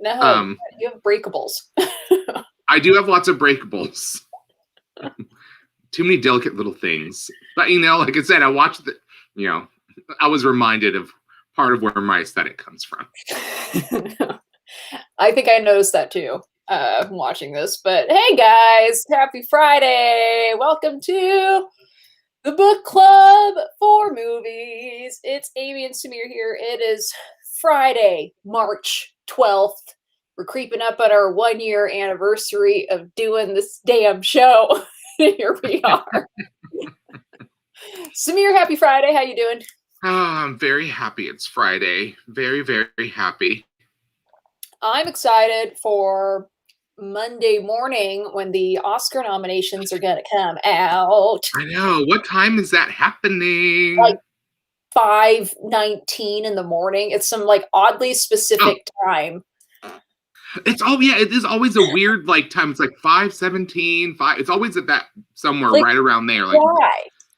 No, Um, you have breakables. I do have lots of breakables. Too many delicate little things. But, like I said, I watched I was reminded of part of where my aesthetic comes from. I think I noticed that too, watching this. But hey, guys, happy Friday! Welcome to the book club for movies. It's Amy and Samir here. It is Friday, March 12th. We're creeping up on our 1-year anniversary of doing this damn show. Here we are. Samir, happy Friday. How you doing? Oh, I'm very happy it's Friday. Very, very happy. I'm excited for Monday morning when the Oscar nominations are going to come out. I know. What time is that happening? Like 5:19 in the morning. It's some like oddly specific time. It is always a weird time. It's like 5:17, 5. It's always at that somewhere right around there. Like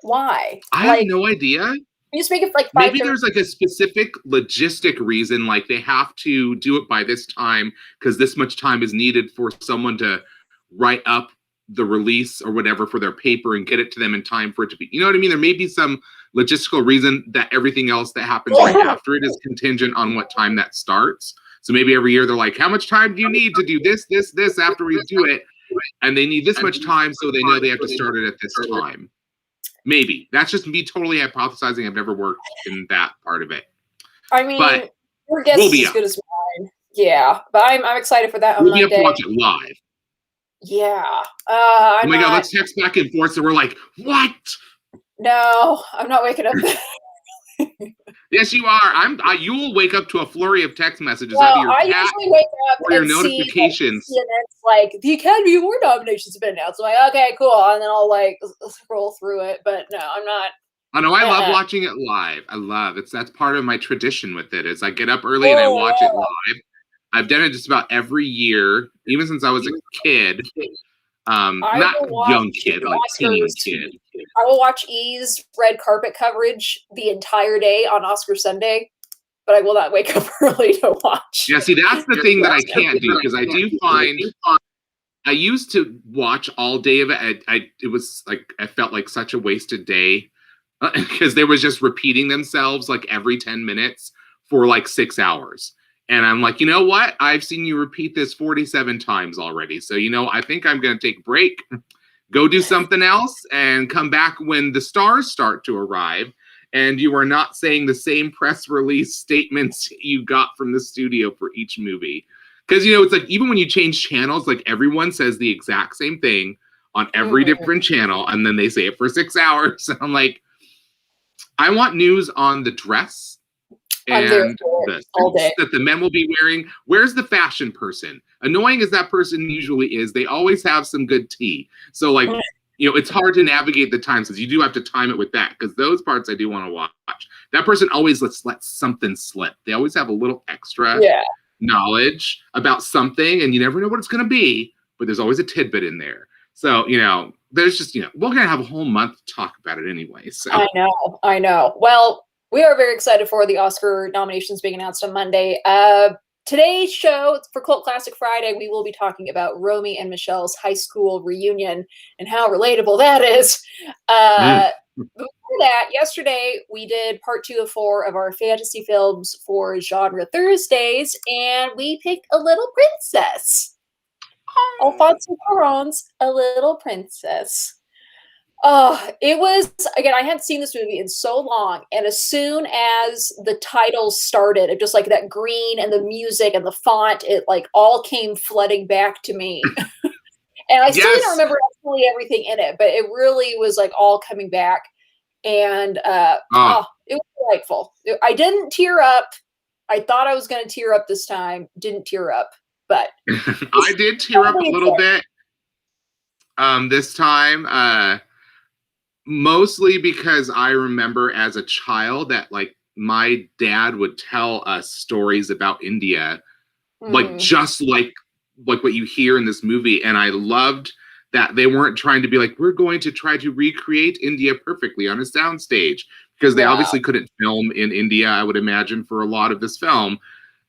why? I have no idea. You just make it like 5:30. Maybe there's like a specific logistic reason, like they have to do it by this time because this much time is needed for someone to write up the release or whatever for their paper and get it to them in time for it to be. You know what I mean? There may be some logistical reason that everything else that happens right after it is contingent on what time that starts. So maybe every year they're like, how much time do you need to do this after we do it? And they need this much time, so they know they have to start it at this time. Maybe. That's just me totally hypothesizing. I've never worked in that part of it. I mean, your guess is as good as mine. Yeah, but I'm excited for that on Monday. We'll have to watch it live. Yeah. Oh my God, let's text back and forth so we're like, what? No, I'm not waking up. Yes, you are. You will wake up to a flurry of text messages out of your cat usually wake up or your notifications. And it's like the Academy Award nominations have been announced. I'm like, okay, cool, and then I'll like scroll through it. But no, I'm not. I know. I love watching it live. I love it. That's part of my tradition with it. Is I get up early and I watch it live. I've done it just about every year, even since I was a kid. Not young kid, like teen kid. I will watch E's red carpet coverage the entire day on Oscar Sunday, but I will not wake up early to watch. Yeah, see, that's the thing that I can't do because I do find I used to watch all day of it. It was like I felt like such a wasted day because they was just repeating themselves like every 10 minutes for like 6 hours. And I'm like, you know what? I've seen you repeat this 47 times already. So, I think I'm going to take a break, go do something else, and come back when the stars start to arrive. And you are not saying the same press release statements you got from the studio for each movie. Because, it's like even when you change channels, like everyone says the exact same thing on every different channel. And then they say it for 6 hours. And I'm like, I want news on the dress. And the suits that the men will be wearing. Where's the fashion person? Annoying as that person usually is, they always have some good tea. So, like, it's hard to navigate the time since you do have to time it with that because those parts I do want to watch. That person always let something slip. They always have a little extra knowledge about something, and you never know what it's going to be, but there's always a tidbit in there. So, there's just, we're going to have a whole month to talk about it anyway. So I know. Well, we are very excited for the Oscar nominations being announced on Monday. Today's show for Cult Classic Friday, we will be talking about Romy and Michele's high school reunion and how relatable that is. Before that, yesterday we did part 2 of 4 of our fantasy films for Genre Thursdays, and we picked A Little Princess. Alfonso Cuarón's A Little Princess. It was, again, I hadn't seen this movie in so long, and as soon as the titles started, it just like that green and the music and the font, it like all came flooding back to me. And I still don't remember absolutely everything in it, but it really was like all coming back. And it was delightful. I didn't tear up. I thought I was going to tear up this time. Didn't tear up, but I did tear up a little bit this time. Mostly because I remember as a child that like my dad would tell us stories about India, like just like what you hear in this movie. And I loved that they weren't trying to be like, we're going to try to recreate India perfectly on a soundstage, because they obviously couldn't film in India, I would imagine, for a lot of this film.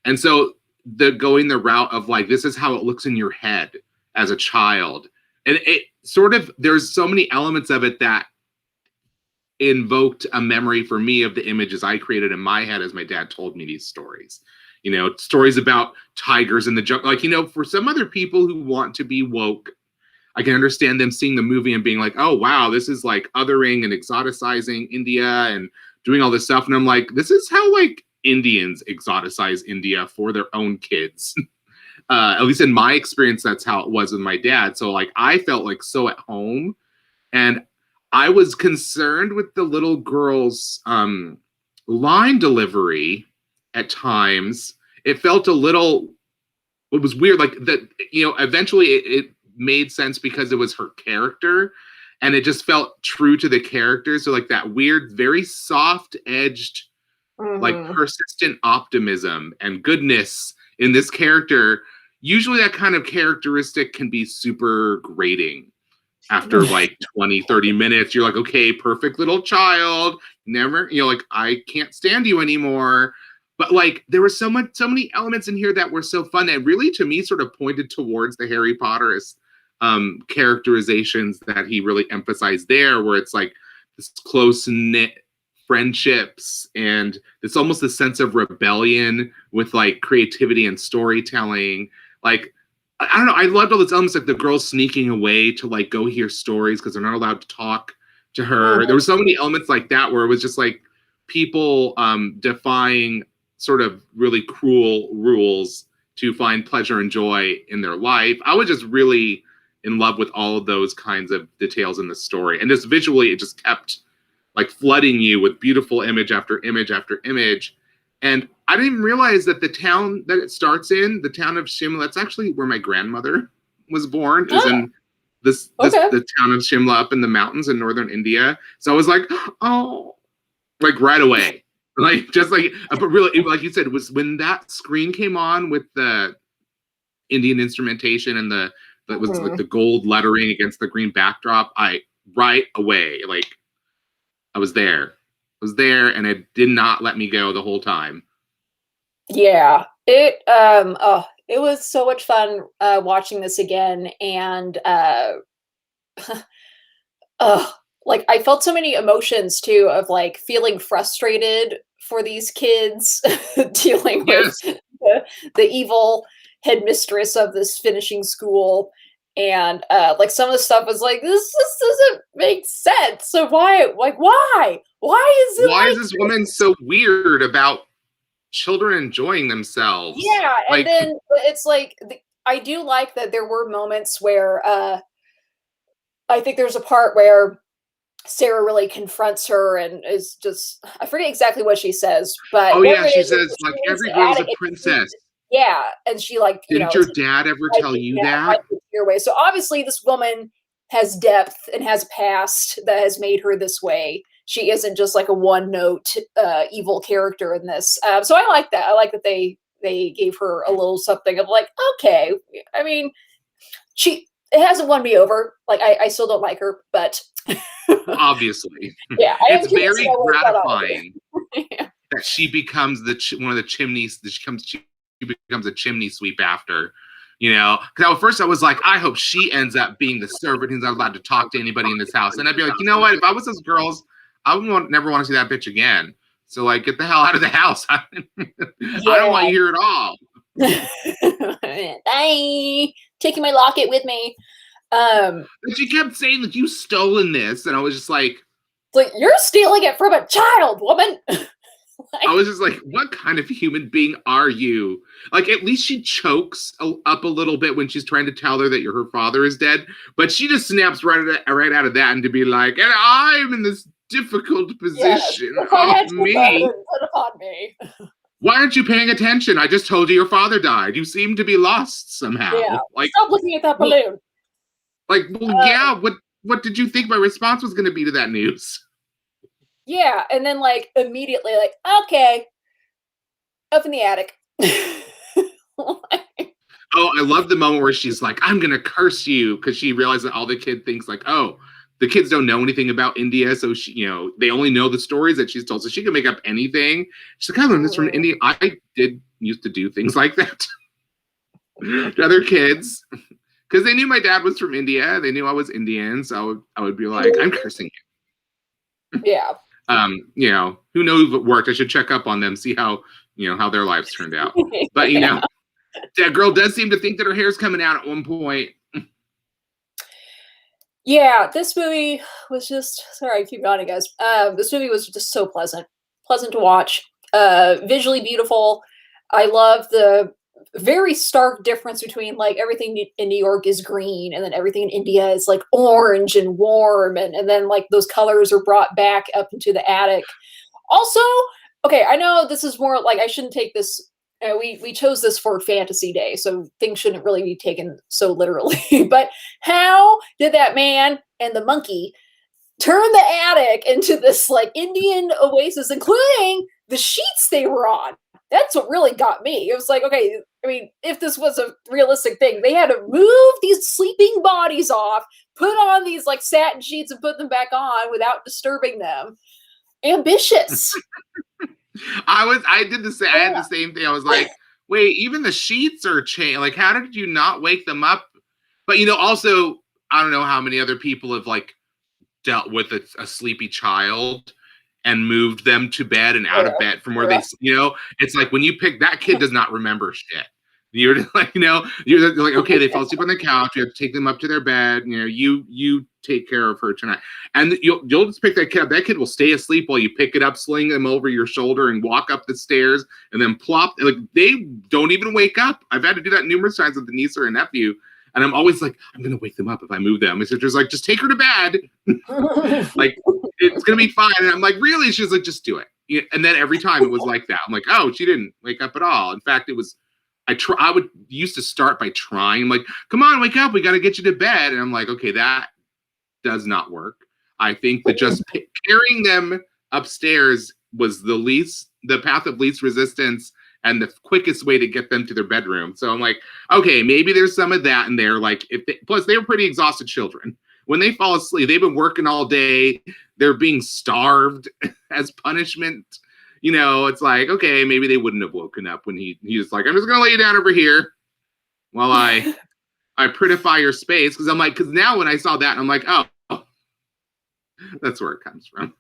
And so the going the route of like, this is how it looks in your head as a child. And it sort of, there's so many elements of it that invoked a memory for me of the images I created in my head as my dad told me these stories. You know, stories about tigers in the jungle. Like, you know, for some other people who want to be woke, I can understand them seeing the movie and being like, oh, wow, this is like othering and exoticizing India and doing all this stuff. And I'm like, this is how like Indians exoticize India for their own kids. At least in my experience, that's how it was with my dad. So like, I felt like so at home. And I was concerned with the little girl's line delivery at times. It felt a little, it was weird. Like that, you know, eventually it made sense because it was her character and it just felt true to the character. So like that weird, very soft edged, like persistent optimism and goodness in this character. Usually that kind of characteristic can be super grating. After like 20, 30 minutes, you're like, okay, perfect little child. Never, you know, like, I can't stand you anymore. But like, there were so many elements in here that were so fun and really, to me, sort of pointed towards the Harry Potter characterizations that he really emphasized there, where it's like this close knit friendships and this almost a sense of rebellion with like creativity and storytelling. Like, I don't know. I loved all those elements, like the girls sneaking away to like go hear stories because they're not allowed to talk to her. There were so many elements like that where it was just like people defying sort of really cruel rules to find pleasure and joy in their life. I was just really in love with all of those kinds of details in the story. And just visually, it just kept like flooding you with beautiful image after image after image. And I didn't realize that the town that it starts in, the town of Shimla, that's actually where my grandmother was born, is in the town of Shimla up in the mountains in northern India. So I was like, oh, like right away. Like, just like, but really, like you said, it was when that screen came on with the Indian instrumentation and that was like the gold lettering against the green backdrop, I right away, like, I was there. And it did not let me go the whole time. Yeah, it was so much fun watching this again, and like I felt so many emotions too of like feeling frustrated for these kids dealing with Yes. the evil headmistress of this finishing school. And like some of the stuff was like, this just doesn't make sense. So why, like, why is it Why is like this woman so weird about children enjoying themselves? Yeah, and Like, then it's like I do like that there were moments where I think there's a part where Sarah really confronts her and is just I forget exactly what she says, but oh what yeah, it she is says she like needs every to girl's add a it princess. yeah, and she like, you Didn't know, your dad ever tell you that? your way. So obviously this woman has depth and has a past that has made her this way. She isn't just like a one note evil character in this. So I like that. I like that they gave her a little something of like, okay, I mean, it hasn't won me over. Like I still don't like her, but Obviously. yeah, I am It's curious to very know what it's about. gratifying Yeah. that she becomes one of the chimneys, that she becomes a chimney sweep after. You know, because at first I was like, I hope she ends up being the servant who's not allowed to talk to anybody in this house. And I'd be like, you know what? If I was those girls, I would never want to see that bitch again. So like, get the hell out of the house. I don't want you here at all. Bye. Taking my locket with me. But she kept saying like, you stolen this, and I was just like, you're stealing it from a child, woman. I was just like, what kind of human being are you? Like, at least she chokes up a little bit when she's trying to tell her that her father is dead, but she just snaps right out of that and to be like, and I'm in this difficult position. Yes, me. upon me. Why aren't you paying attention? I just told you your father died. You seem to be lost somehow. Yeah. Like, Stop looking at that balloon. Yeah. What did you think my response was going to be to that news? Yeah, and then like immediately, like, okay, up in the attic. Oh, I love the moment where she's like, I'm gonna curse you, because she realized that all the kid thinks like, oh, the kids don't know anything about India, so she, they only know the stories that she's told, so she can make up anything. She's like, I learned this from India. I did used to do things like that to other kids because they knew my dad was from India. They knew I was Indian, so I would be like, I'm cursing you. Yeah. Who knows if it worked? I should check up on them, see how their lives turned out. But that girl does seem to think that her hair's coming out at one point. Yeah, this movie was just, sorry, I keep yawning, guys. This movie was just so pleasant to watch. Visually beautiful. I love the very stark difference between like everything in New York is green and then everything in India is like orange and warm, and then like those colors are brought back up into the attic. Also, okay, I know this is more like I shouldn't take this. We chose this for Fantasy Day, so things shouldn't really be taken so literally. But how did that man and the monkey turn the attic into this like Indian oasis, including the sheets they were on? That's what really got me. It was like, okay, I mean, if this was a realistic thing, they had to move these sleeping bodies off, put on these like satin sheets and put them back on without disturbing them. Ambitious. I did the same. I had the same thing. I was like, wait, even the sheets are changed. Like, how did you not wake them up? But also, I don't know how many other people have like dealt with a sleepy child and moved them to bed and out of bed from where they, it's like when you pick that kid does not remember shit. You're like, you're like, okay, they fall asleep on the couch. You have to take them up to their bed. You take care of her tonight. And you'll just pick that kid up. That kid will stay asleep while you pick it up, sling them over your shoulder and walk up the stairs and then plop. Like they don't even wake up. I've had to do that numerous times with the niece or a nephew. And I'm always like, I'm going to wake them up if I move them. My sister's like, just take her to bed. Like, it's going to be fine. And I'm like, really? She's like, just do it. And then every time it was like that. I'm like, oh, she didn't wake up at all. In fact, it was, I would used to start by trying. I'm like, come on, wake up. We got to get you to bed. And I'm like, okay, that does not work. I think that just carrying them upstairs was the path of least resistance and the quickest way to get them to their bedroom. So I'm like, okay, maybe there's some of that in there. Like, plus they were pretty exhausted children. When they fall asleep, they've been working all day. They're being starved as punishment. It's like, okay, maybe they wouldn't have woken up when he was like, I'm just gonna lay you down over here while I prettify your space. Because now when I saw that, I'm like, oh, that's where it comes from.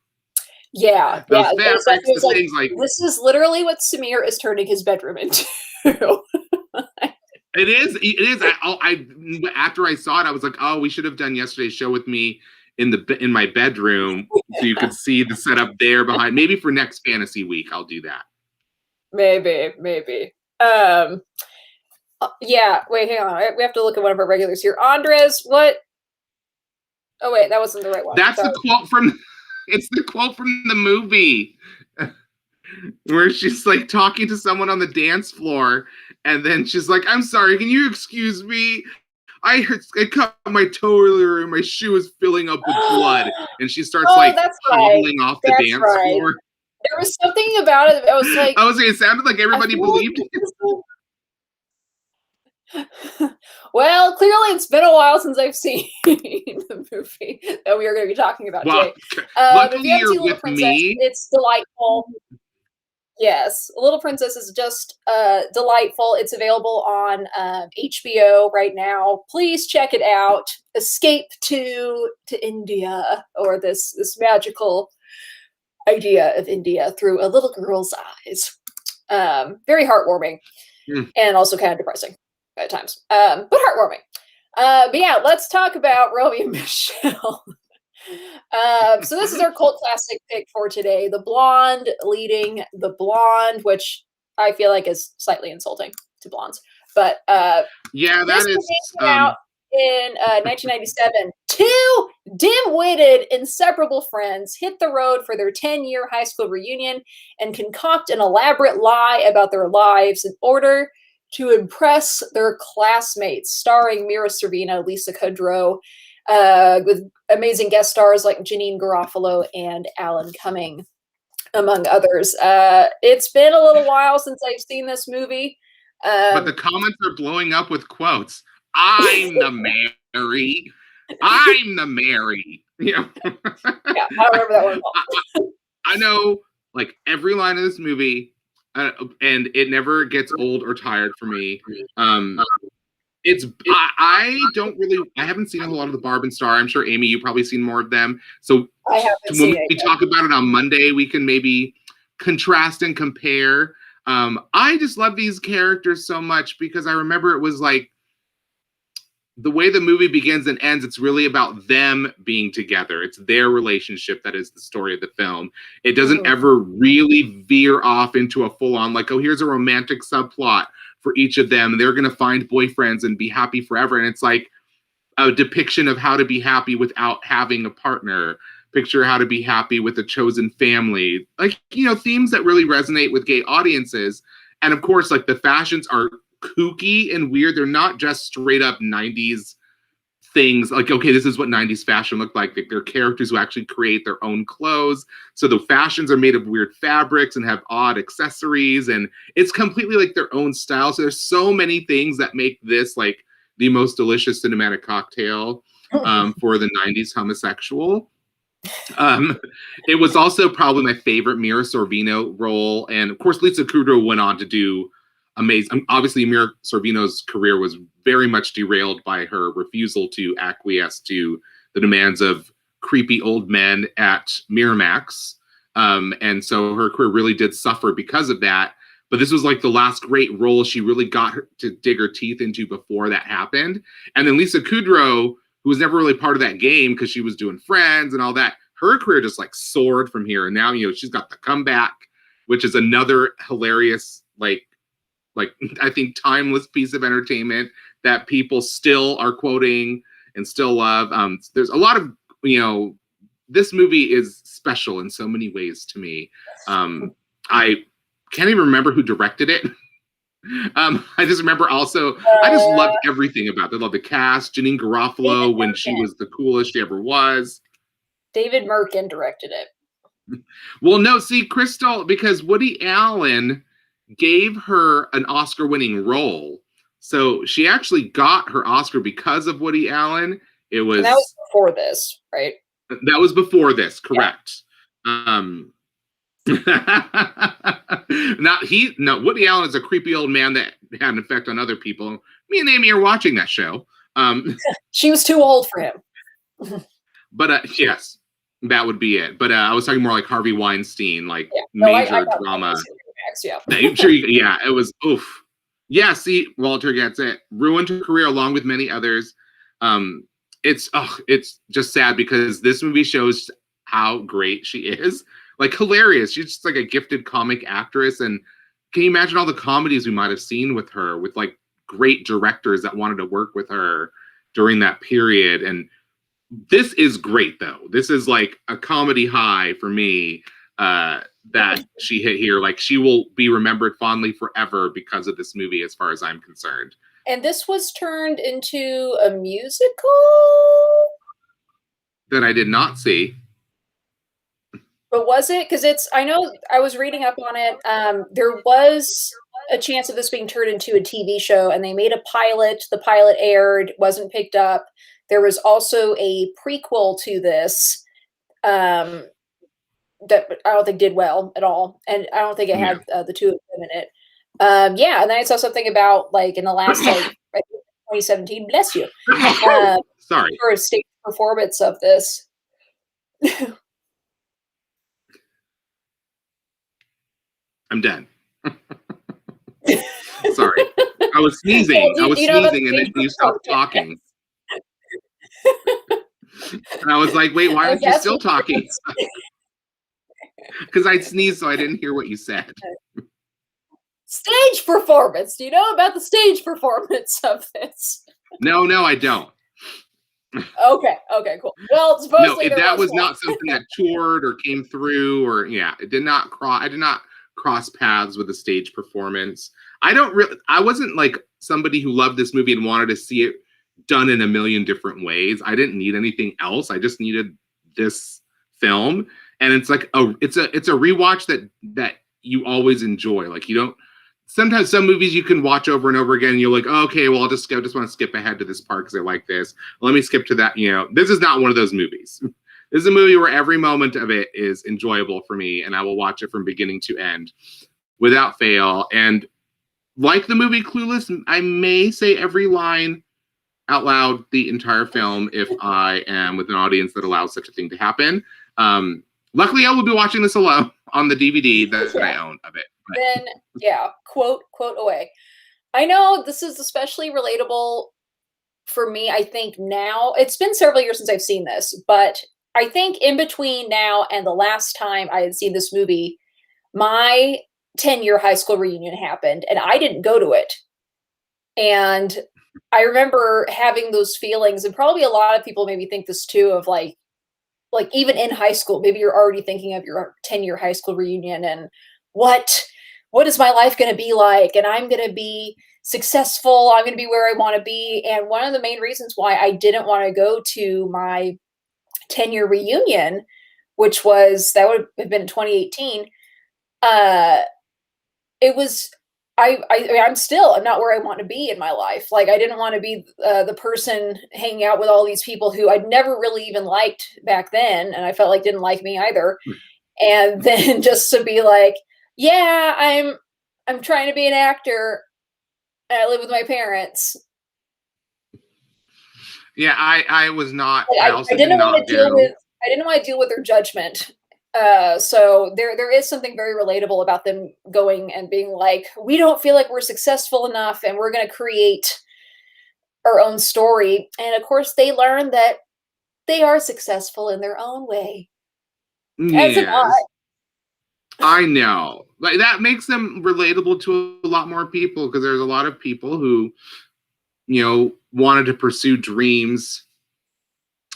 Yeah, those fabrics, the things like this is literally what Samir is turning his bedroom into. It is. After I saw it, I was like, oh, we should have done yesterday's show with me in my bedroom so you could see the setup there behind. Maybe for next fantasy week, I'll do that. Maybe. Yeah. Wait, hang on. We have to look at one of our regulars here. Andres, what? Oh wait, that wasn't the right one. That's the quote from. It's the quote from the movie where she's like talking to someone on the dance floor, and then she's like, "I'm sorry, can you excuse me? I cut my toe earlier, and my shoe is filling up with blood." And she starts hobbling off the dance floor. There was something about it. I was like, it sounded like everybody believed it. Well, clearly it's been a while since I've seen the movie that we are going to be talking about today. Luckily you're with me. It's delightful. Yes, Little Princess is just delightful. It's available on HBO right now. Please check it out. Escape to India, or this magical idea of India through a little girl's eyes. Very heartwarming and also kind of depressing at times, but heartwarming. But yeah, let's talk about Romy and Michele. So this is our cult classic pick for today. The blonde leading the blonde, which I feel like is slightly insulting to blondes. But yeah, that is out in 1997. Two dim-witted, inseparable friends hit the road for their 10-year high school reunion and concoct an elaborate lie about their lives in order to impress their classmates, starring Mira Sorvino, Lisa Kudrow, with amazing guest stars like Janine Garofalo and Alan Cumming, among others. It's been a little while since I've seen this movie. But the comments are blowing up with quotes. I'm the Mary. I'm the Mary. Yeah, I remember that one. I know like every line of this movie, and it never gets old or tired for me. Um, I don't really, I haven't seen a lot of the Barb and Star. I'm sure Amy, you've probably seen more of them. So I haven't when seen it we yet. talk about it on Monday, we can maybe contrast and compare. I just love these characters so much because I remember it was like the way the movie begins and ends, it's really about them being together. It's their relationship that is the story of the film. It doesn't ever really veer off into a full on, like, oh, here's a romantic subplot for each of them. They're going to find boyfriends and be happy forever. And it's like a depiction of how to be happy without having a partner. Picture how to be happy with a chosen family. Like, you know, themes that really resonate with gay audiences. And of course, like the fashions are kooky and weird. They're not just straight up 90s things like, okay, this is what 90s fashion looked like. They're characters who actually create their own clothes. So the fashions are made of weird fabrics and have odd accessories. And it's completely like their own style. So there's so many things that make this like the most delicious cinematic cocktail for the 90s homosexual. It was also probably my favorite Mira Sorvino role. And of course, Lisa Kudrow went on to do amazing. Obviously, Mira Sorvino's career was very much derailed by her refusal to acquiesce to the demands of creepy old men at Miramax. And so her career really did suffer because of that. But this was like the last great role she really got her to dig her teeth into before that happened. And then Lisa Kudrow, who was never really part of that game because she was doing Friends and all that, her career just like soared from here. And now, you know, she's got The Comeback, which is another hilarious, like I think timeless piece of entertainment that people still are quoting and still love. There's a lot of, you know, this movie is special in so many ways to me. I can't even remember who directed it. I just remember also, I just loved everything about it. I love the cast, Janine Garofalo when she was the coolest she ever was. David Merkin directed it. Well, no, see, Crystal, because Woody Allen gave her an Oscar-winning role. So she actually got her Oscar because of Woody Allen. It was, and that was before this, right? That was before this, correct. Yeah. Woody Allen is a creepy old man that had an effect on other people. Me and Amy are watching that show. She was too old for him. But yes, that would be it. But I was talking more like Harvey Weinstein, like major drama. Yeah. I'm sure yeah, it was oof. Yeah, see, Walter gets it. Ruined her career along with many others. It's just sad because this movie shows how great she is. Like hilarious. She's just like a gifted comic actress. And can you imagine all the comedies we might have seen with her, with like great directors that wanted to work with her during that period? And this is great though. This is like a comedy high for me that she hit here. Like she will be remembered fondly forever because of this movie, as far as I'm concerned. And this was turned into a musical that I did not see. But was it? Because I know I was reading up on it. There was a chance of this being turned into a TV show, and they made a pilot. The pilot aired, wasn't picked up. There was also a prequel to this that I don't think did well at all, and I don't think it had the two of them in it. Yeah, and then I saw something about like in the last like 2017. Bless you. Sorry. For a stage performance of this. I'm done. Sorry. I was sneezing. I was sneezing and then you stopped talking. And I was like, wait, why are you still talking? Because I sneezed, so I didn't hear what you said. Stage performance. Do you know about the stage performance of this? No, I don't. Okay, cool. Well, supposedly that was not something that toured or came through, or it did not cross. I did not cross paths with a stage performance. I wasn't like somebody who loved this movie and wanted to see it done in a million different ways. I didn't need anything else. I just needed this film, and it's like it's a rewatch that you always enjoy. Like sometimes some movies you can watch over and over again. And you're like, oh, okay, well, I just want to skip ahead to this part because I like this. Let me skip to that. This is not one of those movies. This is a movie where every moment of it is enjoyable for me, and I will watch it from beginning to end without fail. And like the movie Clueless, I may say every line out loud the entire film if I am with an audience that allows such a thing to happen. Luckily, I will be watching this alone on the DVD that I own of it. But. Then, yeah, quote away. I know this is especially relatable for me. I think now, it's been several years since I've seen this, but I think in between now and the last time I had seen this movie, my 10-year high school reunion happened, and I didn't go to it. And I remember having those feelings, and probably a lot of people maybe think this too, of like even in high school, maybe you're already thinking of your 10-year high school reunion and what is my life going to be like? And I'm going to be successful. I'm going to be where I want to be. And one of the main reasons why I didn't want to go to my 10-year reunion, which that would have been in 2018, it was, I'm not where I want to be in my life. Like, I didn't want to be the person hanging out with all these people who I'd never really even liked back then, and I felt like didn't like me either. And then just to be like, yeah, I'm trying to be an actor, and I live with my parents. Yeah, I was not. Like, I also I didn't want to deal with. I didn't want to deal with their judgment. So there is something very relatable about them going and being like, we don't feel like we're successful enough, and we're going to create our own story. And of course, they learn that they are successful in their own way. Yes. I know. Like, that makes them relatable to a lot more people, because there's a lot of people who, wanted to pursue dreams,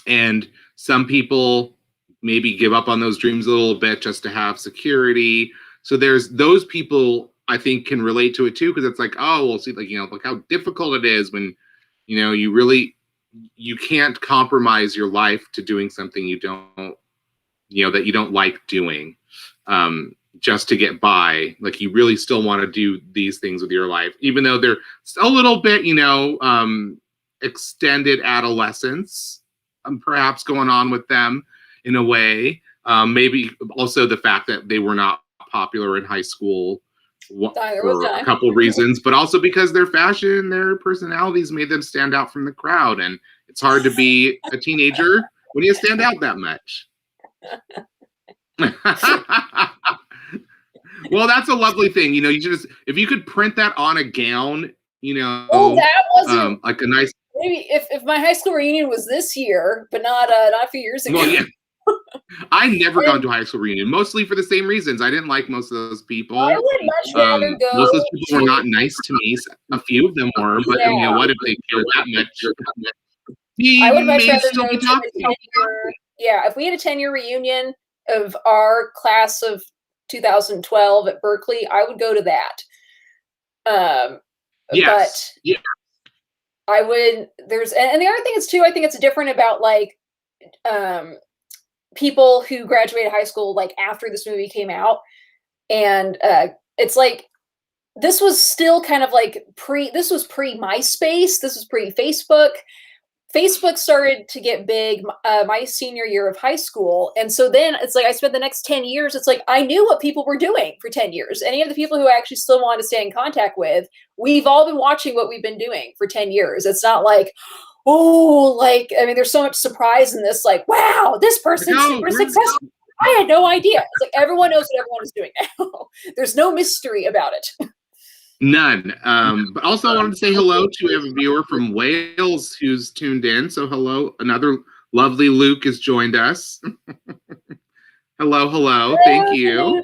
and some people maybe give up on those dreams a little bit just to have security. So there's those people, I think, can relate to it too, because it's like, oh, well, see, like, look how difficult it is when, you can't compromise your life to doing something you don't, that you don't like doing, just to get by. Like, you really still want to do these things with your life, even though they're a little bit, extended adolescence, perhaps going on with them in a way. Maybe also the fact that they were not popular in high school for a couple reasons, but also because their fashion, their personalities made them stand out from the crowd. And it's hard to be a teenager when you stand out that much. Well, that's a lovely thing. You just, if you could print that on a gown, oh, that wasn't like a nice. Maybe if my high school reunion was this year, but not a few years ago. Well, yeah. I never gone to a high school reunion, mostly for the same reasons. I didn't like most of those people. I would much rather go. Most of those people were not nice to me. A few of them were, but what if they care that much? I would much rather go to a 10-year. Yeah, if we had a 10-year reunion of our class of 2012 at Berkeley, I would go to that. Yes. But I would. And the other thing is too, I think it's different about like people who graduated high school like after this movie came out, and it's like this was still kind of like this was pre MySpace, this was pre Facebook. Facebook started to get big my senior year of high school. And so then it's like I spent the next 10 years, it's like I knew what people were doing for 10 years. Any of the people who I actually still want to stay in contact with, we've all been watching what we've been doing for 10 years. It's not like, oh, like, I mean, there's so much surprise in this, like, wow, this person's super successful. I had no idea. It's like everyone knows what everyone is doing now. There's no mystery about it. None. But also I wanted to say hello to a viewer from Wales who's tuned in. So hello, another lovely Luke has joined us. Hello. Thank you.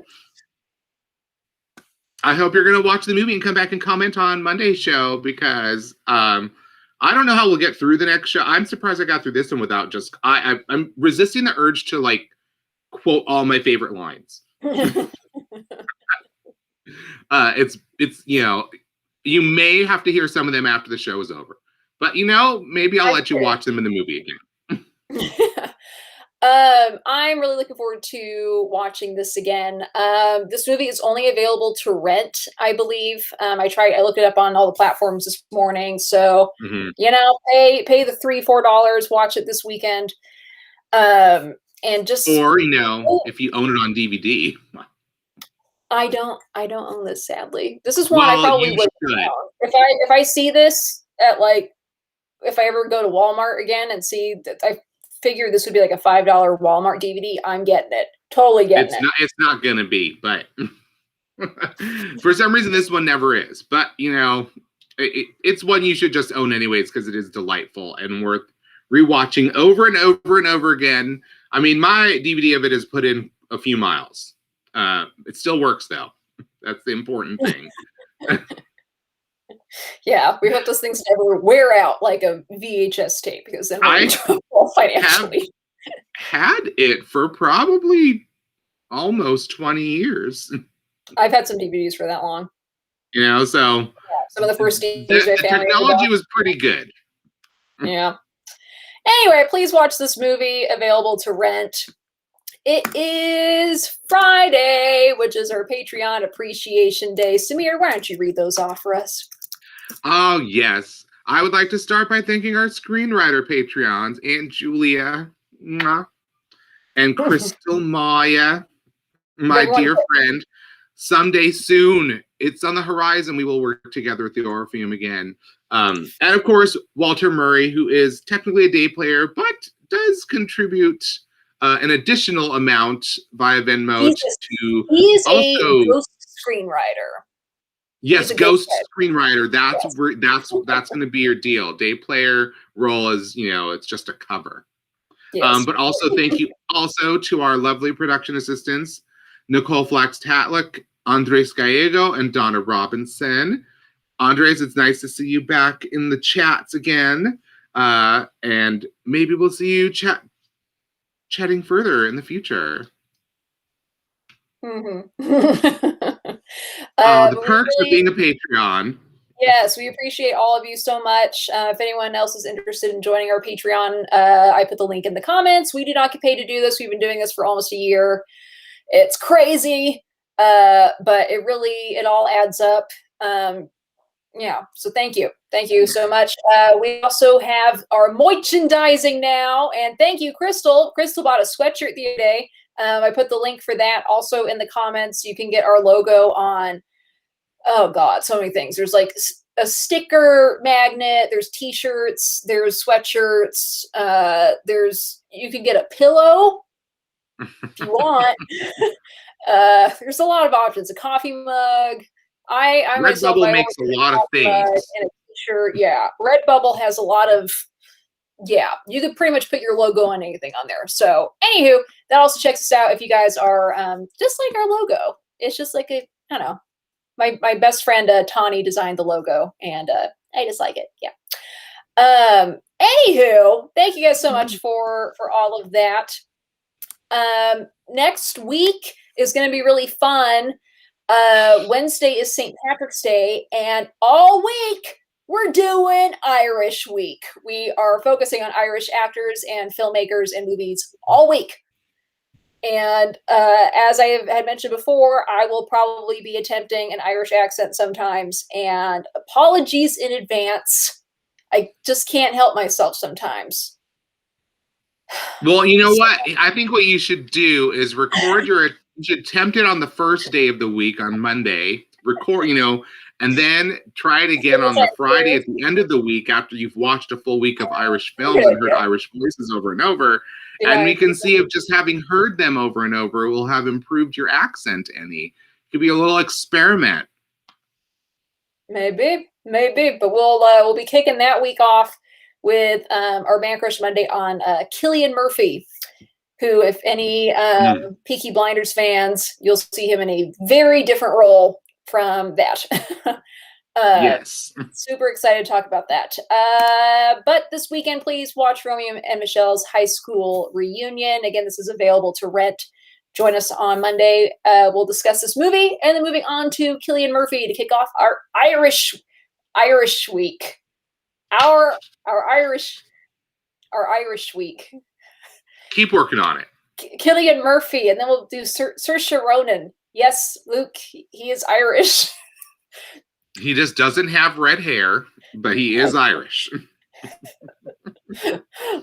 I hope you're going to watch the movie and come back and comment on Monday's show, because I don't know how we'll get through the next show. I'm surprised I got through this one without just, I'm resisting the urge to like quote all my favorite lines. It's you may have to hear some of them after the show is over, but maybe I'll let you watch them in the movie again. I'm really looking forward to watching this again. This movie is only available to rent, I believe. I looked it up on all the platforms this morning. So, Mhm. pay the $3, $4, watch it this weekend. And just Or, if you own it on DVD. I don't own this, sadly. This is one I Well, probably you would should. if I see this at if I ever go to Walmart again and see that, I figure this would be like a $5 Walmart DVD. I'm getting it. Totally getting it. It's not gonna be, but for some reason this one never is. But it's one you should just own anyways because it is delightful and worth rewatching over and over and over again. I mean, my DVD of it is put in a few miles. It still works though. That's the important thing. Yeah, we hope those things never wear out like a VHS tape because then we're in I trouble have financially. had it for probably almost 20 years. I've had some DVDs for that long. So Yeah, some of the first DVDs my the family ever technology bought. was pretty good. Yeah. Anyway, please watch this movie, available to rent. It is Friday, which is our Patreon Appreciation Day. Samir, why don't you read those off for us? Oh, yes. I would like to start by thanking our screenwriter Patreons, Aunt Julia, mwah, and Crystal Maya, my dear friend. Someday soon, it's on the horizon, we will work together at the Orpheum again. And of course, Walter Murray, who is technically a day player, but does contribute an additional amount via Venmo to He's a also. ghost screenwriter. Yes, ghost ghost screenwriter. Yes. That's going to be your deal. Day player role is it's just a cover. Yes. But also thank you also to our lovely production assistants, Nicole Flax-Tatlick, Andres Gallego, and Donna Robinson. Andres, it's nice to see you back in the chats again, and maybe we'll see you chatting further in the future. Mm-hmm. The perks of being a Patreon. Yes, we appreciate all of you so much. If anyone else is interested in joining our Patreon, I put the link in the comments. We do not get paid to do this. We've been doing this for almost a year. It's crazy, but it all adds up. So thank you so much. We also have our merchandising now, and thank you, Crystal. Crystal bought a sweatshirt the other day. I put the link for that also in the comments. You can get our logo on, oh God, so many things. There's like a sticker magnet, there's t-shirts, there's sweatshirts, you can get a pillow if you want. There's a lot of options. A coffee mug. I myself, Redbubble makes a lot of things. And a t-shirt. Yeah, Redbubble has a lot of. Yeah, you could pretty much put your logo on anything on there. So, anywho, that also checks us out if you guys are just like our logo. It's just like I don't know. My best friend Tawny designed the logo, and I just like it. Yeah. Anywho, thank you guys so much for all of that. Next week is going to be really fun. Wednesday is St. Patrick's Day, and all week we're doing Irish Week. We are focusing on Irish actors and filmmakers and movies all week. And as I had mentioned before, I will probably be attempting an Irish accent sometimes, and apologies in advance. I just can't help myself sometimes. Well, you know what? I think what you should do is you should attempt it on the first day of the week on Monday, and then try it again on the Friday at the end of the week after you've watched a full week of Irish films and heard Irish voices over and over. And we can see if just having heard them over and over will have improved your accent any. It could be a little experiment. Maybe, but we'll be kicking that week off with our Man Crush Monday on Cillian Murphy, who, if any Peaky Blinders fans, you'll see him in a very different role from that. Yes. Super excited to talk about that. But this weekend, please watch Romy and Michelle's high school reunion. Again, this is available to rent. Join us on Monday. We'll discuss this movie, and then moving on to Cillian Murphy to kick off our Irish week. Our Irish week. Keep working on it. Cillian Murphy, and then we'll do Saoirse Ronan. Yes, Luke, he is Irish. He just doesn't have red hair, but he is Irish.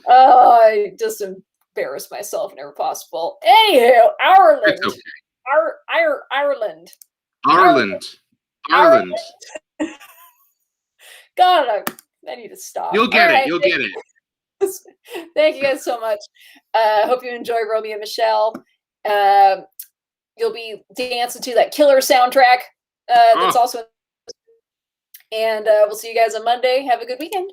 Oh, I just embarrassed myself whenever possible. Anywho, Ireland. It's okay. Ireland. Ireland. God, I need to stop. You'll get it. You'll get it. Thank you guys so much. Hope you enjoy Romy and Michele. You'll be dancing to that killer soundtrack that's also. And we'll see you guys on Monday. Have a good weekend.